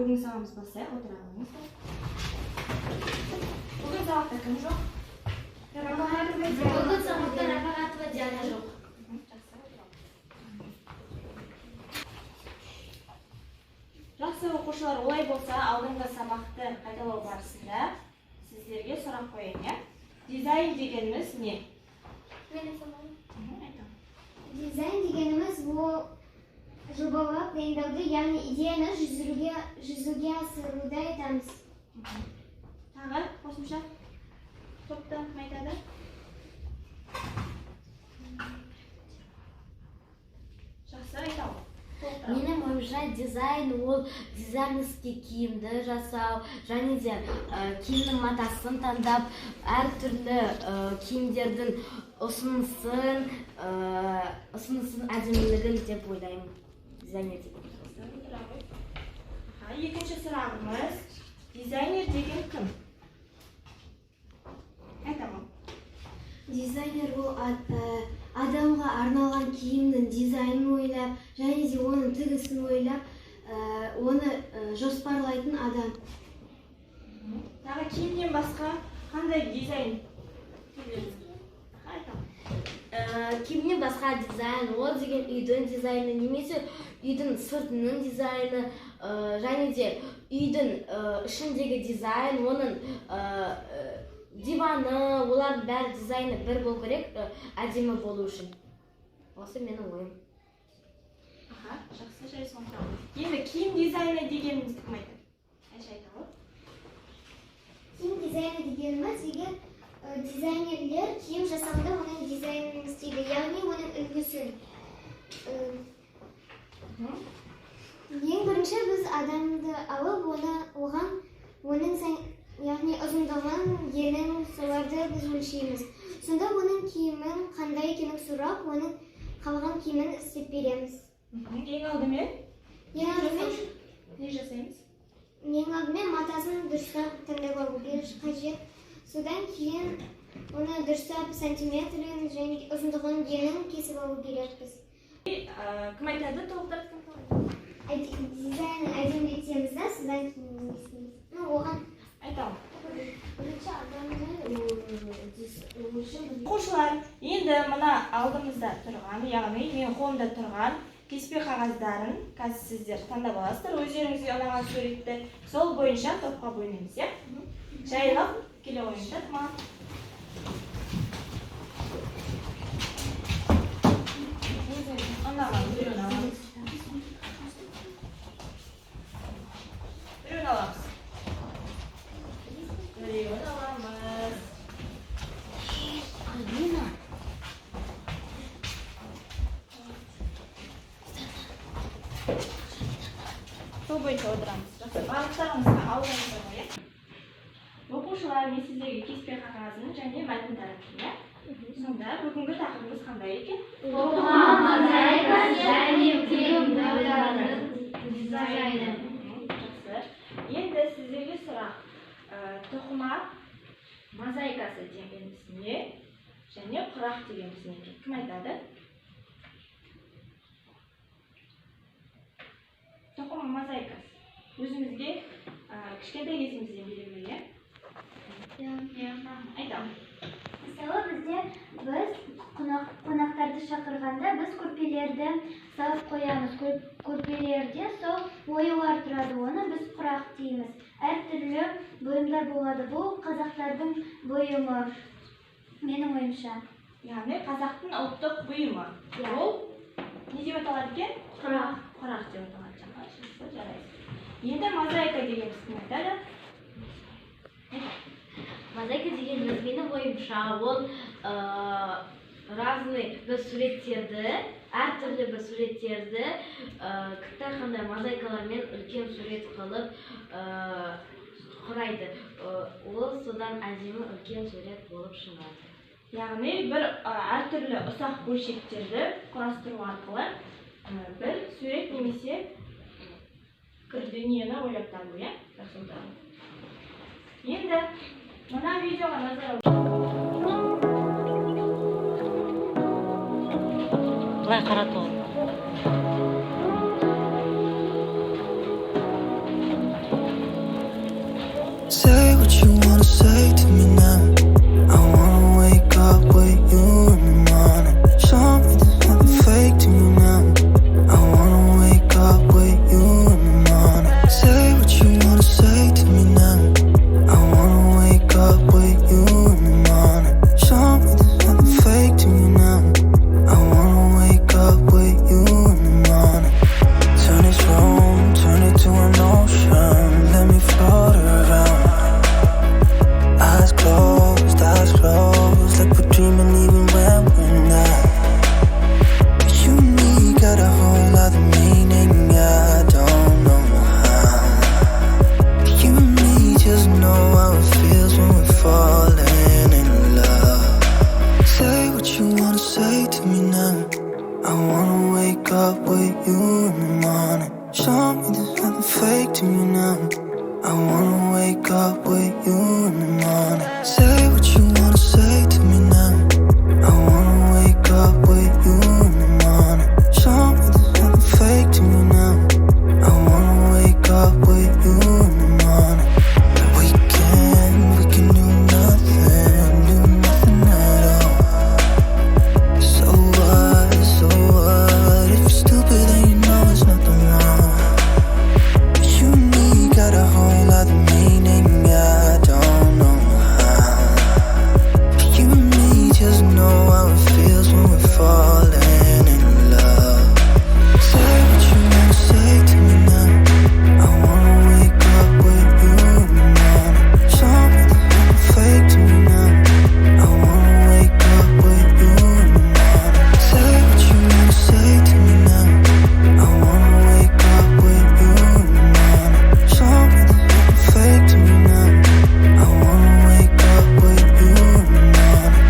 бүгін сағамыз басайық, отыра алыңыз. Бүгін сағатта кім жоқ? Бүгін сағатта Рапағатова Диана жоқ. Жақсы оқушылар, олай болса, алдыңғы сабақты қайталау барысында сіздерге сұрақ қояйын. Дизайн дегеніміз не? Дизайн дегеніміз бұл жобалап дайындауды, яғни идеяны жүзеге асыруды айтамыз. Тағы қосымша топта кім айтады? Жақсы айтау. Менің ойымша дизайн ол дизайнерский киімді жасау, және де киімнің матасын таңдап, әртүрлі киімдердің ұсынысын әдемілігін деп ойлаймын. Дизайнер деген. Екінші сұрағымыз, дизайнер деген кім? Айтамын. Дизайнер ол адамға арналған киімнің дизайнын ойлап, және де оның тігісін ойлап, оны жоспарлайтын адам. Тағы киімнен басқа қандай дизайн? Киімнен басқа дизайн, ол деген үйдің дизайны, немесе үйдің сыртының дизайны, және де үйдің ішіндегі дизайн, оның диваны, олардың бәрі дизайны бір болу керек, әдемі болу үшін. Осы менің ойым. Жақсы, жай соңғы. Енді киім дизайны дегенімізді кім айтады? Әйші айтады. Киім дизайны дегеніміз дизайнерлер киім жасағанда оның дизайнын істейді, яғни оның үлгісін. Ең бірінші біз адамды алып, оның яғни ұзындығын, енін, соларды біз өлшейміз. Сонда оның киімін қандай екенін сұрап, оның қалған киімін істеп береміз. Ең алдымен? Не жасаймыз? Ең алдымен матасын дұрыстап таңдап алу қажет. Содан кейін оны дұрыстап сантиметрін және ұзындығын, енін кесіп алу керекпіз. Кім айтады? Толықтырып кім? Дизайнын әдемілетеміз да, содан кейін несіміз. Оған айтамын. Бірінші адамды оқушылар, енді мына алдымызда тұрған, яғни мен қолымда тұрған кеспе қағаздарын қазір сіздер таңдап аласыздар. Өздеріңізге ұнаған суретті сол бойынша топқа бөлеміз. Жайлап келе ойыңдар. Ұнаған біреуін аламыз. Біреуін аламыз. Біреуін аламыз. Алина. Сол бойынша отырамыз. Барлықтарыңызға алыңыздар ғой. Оқушылар, мен сіздерге кеспе қағазын және мәтін таратты. Сонда бүгінгі тақырыбымыз қандай екен? тоқыма, мозаика және бұйымдардың дизайны. Жақсы. Енді сіздерге сұрақ. Тоқыма мозаикасы дегеніміз не? Және құрақ дегеніміз не? Кім айтады? Тоқыма мозаикасы. Өзімізге кішкентай кезімізден бере ме? Айтамын. Мысалы біз қонақтарды шақырғанда біз көрпелерді салып қоямыз. Көрпелерде сол оюлар тұрады, оны біз құрақ дейміз. Әртүрлі бұйымдар болады. Бұл қазақтардың бұйымы, менің ойымша. Яғни қазақтың ұлттық бұйымы. Ол не деп аталады екен? Құрақ. Құрақ деп аталады. Жарайды. Енді мозаика дегеніміз кім айтады? Мозаика дегеніміз менің ойымша ол разный бір суреттерді, әртүрлі бір суреттерді қандай мозаикалармен үлкен сурет қылып құрайды. Ол содан әдемі үлкен сурет болып шығады. Яғни бір әртүрлі ұсақ бөлшектерді құрастыру арқылы бір сурет немесе дүниені ойлап табу, Енді мына видеоға назар Былай қарату. Say what you wanna say to me now. I wanna wake up with you in the morning. Show me there's nothing fake to me now. I wanna wake up with you in the morning. Say what you wanna say to me now. I wanna wake up with you in the morning. Show me there's nothing fake to me now. I wanna wake up with you in the morning. Turn this room, turn it to an ocean. Let me float around. Eyes closed, like we're dreaming even when we're not. You and me got a whole other meaning, I don't know how. You and me just know how it feels when we're falling in love. Say what you wanna say to me now. I wanna wake up with you in the morning. Show me there's nothing fake to me now. I wanna wake up with you in the morning. Say what you wanna say to me now. I wanna wake up with you in the morning. Show me there's nothing fake to me now. I wanna wake up with you in the morning. We can do nothing at all. So what, if you're stupid then you know there's nothing wrong. You and me got a whole other meaning, I don't know how. You and me just know how it feels when we're falling in love. Say what you wanna say to me now. I wanna wake up with you in the morning. Show me there's nothing fake to me now. I wanna wake up with you in the morning. Say what you wanna say to me now. I wanna wake up with you in the morning. Show me there's nothing fake to me now. I wanna wake up with you in the morning.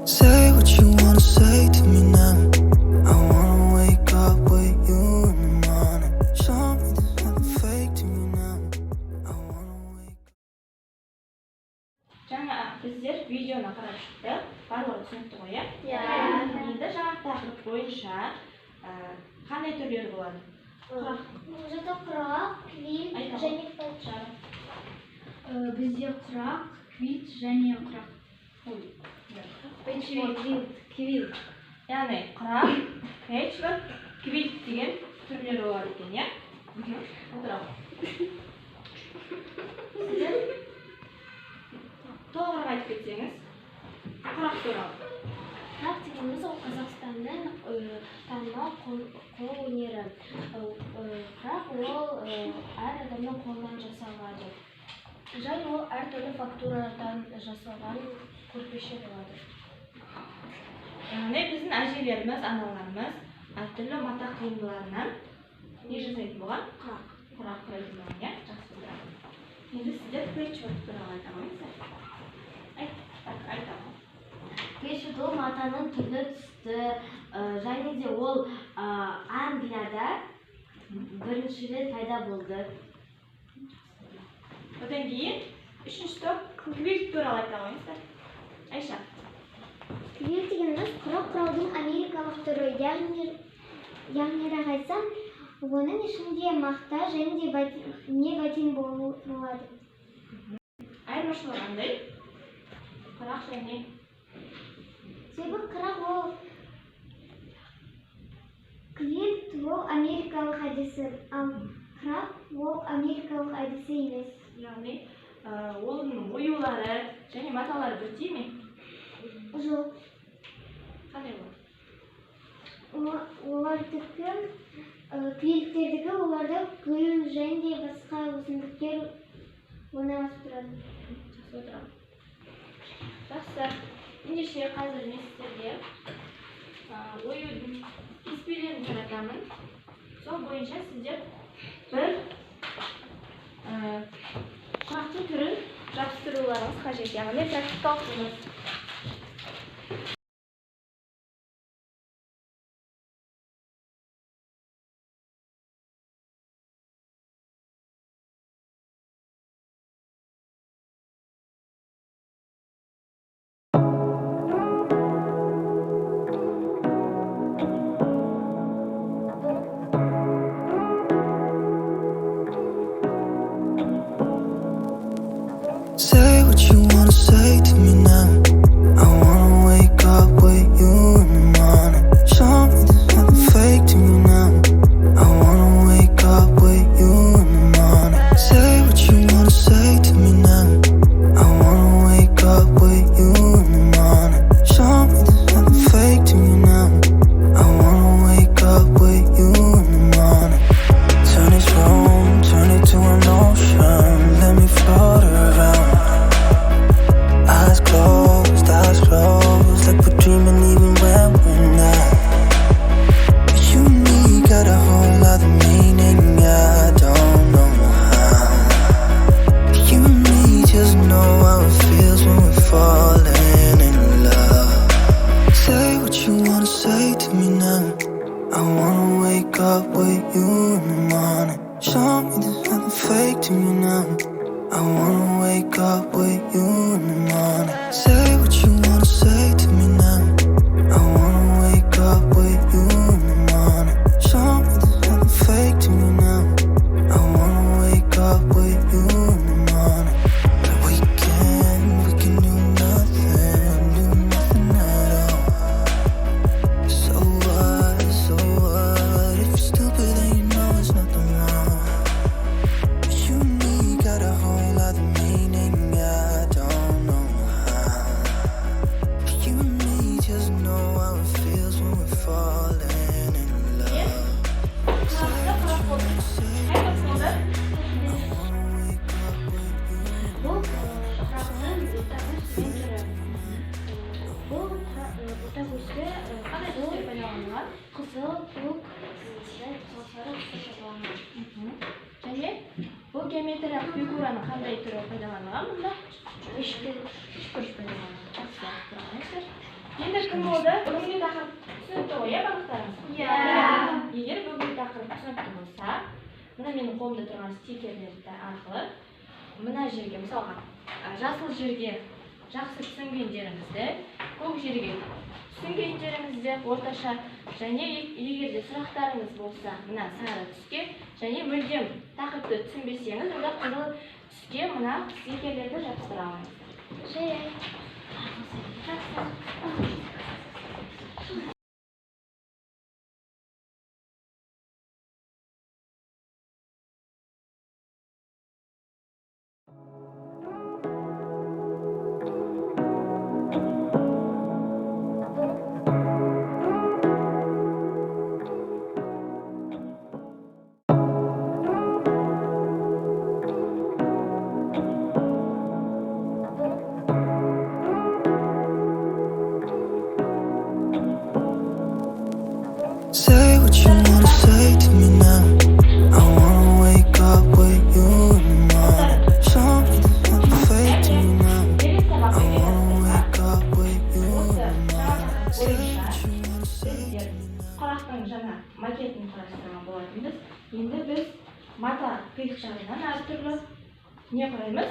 Say what you wanna say to me now. I wanna wake up with you in the morning. Show me there's nothing fake to me now. I wanna wake Жаңа біздер видеоны қарап шықтық. Барлығы түсінікті ғой, иә? Иә. Енді жаңа тақырып бойынша қандай түрлері болады? Музыка, құрақ, квилт және патша. Бізде құрақ, квилт және құрақ. Квилт. Яғни құрақ, пэтчворк, квилт деген түрлері болады екен, иә? Отыралық. Сіздер толығырақ айтып кетсеңіз, құрақ туралы. Құрақ дегеніміз ол Қазақстанның танымал қол өнері. Құрақ ол әр адамның қолынан жасалады. Және ол әртүрлі фактурадан жасалған көрпеше болады. Яғни біздің әжелеріміз, аналарымыз әртүрлі мата қиындыларынан не жасайды болған? Құрақ құрайды болған, иә? Жақсы болған. Енді сіздер пэтчворк туралы айта алмайсыздар? Айтамын. Пэтчворк ол матаның түрлі түсті, және де ол Англияда бірінші рет пайда болды. Одан кейін үшінші топ квилт туралы айта алмайсыздар? Айша. Квилт дегеніміз құрақ құраудың америкалық түрі. Яғнирақ айтсам, оның ішінде мақта және де не ватин болады. Айырмашылығы қандай? Құрақ және Себебі құрақ ол квилт ол америкалық әдісі, ал құрақ ол америкалық әдісі емес. яғни оның оюлары және маталары бірдей ме? Жоқ. Қандай болады? Олардікі квилттердікі оларда гүл және де басқа өсімдіктер орналасып тұрады. Жақсы отырамын. Жақсы. Ендеше қазір мен сіздерге оюдың кеспелерін таратамын. Сол бойынша сіздер бір құрақтың түрін жабыстыруларыңыз қажет. Яғни практикалық жұмыс. Say what you wanna say to me now. I wanna wake up with you in the morning. Show me there's nothing fake to me now. I wanna wake up with you in the morning. Say what you wanna say to me now. I wanna wake up with you in the morning. Show me there's nothing fake to me now. I wanna wake up with you in the morning. Turn this room, turn it to an ocean. Let me float around. Eyes closed, like we're dreaming even when we're not. You and me got a whole other meaning, I don't know how. You and me just know how it feels when we're falling in love. Say what you wanna say to me now. I wanna wake up with you in the morning. Show me there's nothing fake to me now. I wanna wake up with you in the morning. Say what you wanna say to me now. I wanna wake up with you in the morning. Show me there's nothing fake to me now. I wanna wake up with you in the morning. We can do nothing at all. So what, if you're stupid then you know there's nothing wrong. You and me got a whole other meaning, I don't know how. You and me just know how it feels when we're falling in love. Kızıl, көк, және бұл геометриялық фигураның қандай түрі пайдаланылған мұнда? Үшбұрыш пайдаланылған. Жақсы тұрыңыздар. Енді кім болды? Бүгінгі тақырып түсінікті ғой, барлықтарыңыз? Иә. Егер бүгінгі тақырып түсінікті болса, мына менің қолымда тұрған стикерлерді арқылы мына жерге, мысалға, жасыл жерге жақсы түсінгендеріңізді, көк жерге түсінгендеріңізді орташа, және егер де сұрақтарыңыз болса, мына сары түске, және мүлдем тақырыпты түсінбесеңіз, онда қызыл түске мына стикерлерді жапсыра алыңыздар. Say what you wanna say to me now. I wanna wake up with you in the morning. Show me there's nothing fake to me now. I wanna wake up with you in the morning. Say what you wanna say to me now. Құрақтың жаңа макетін құрастырған болатынбыз. Енді біз мата қиықшағынан әртүрлі не құраймыз?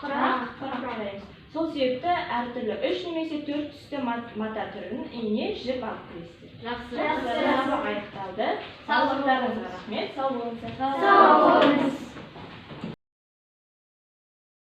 Құрақ құраймыз. Сол себепті әртүрлі 3 немесе 4 түсті мата түрін ине жіп алып келесіздер. Жақсы аяқталды. Саулықтарыңызға рахмет. Сау болыңыздар.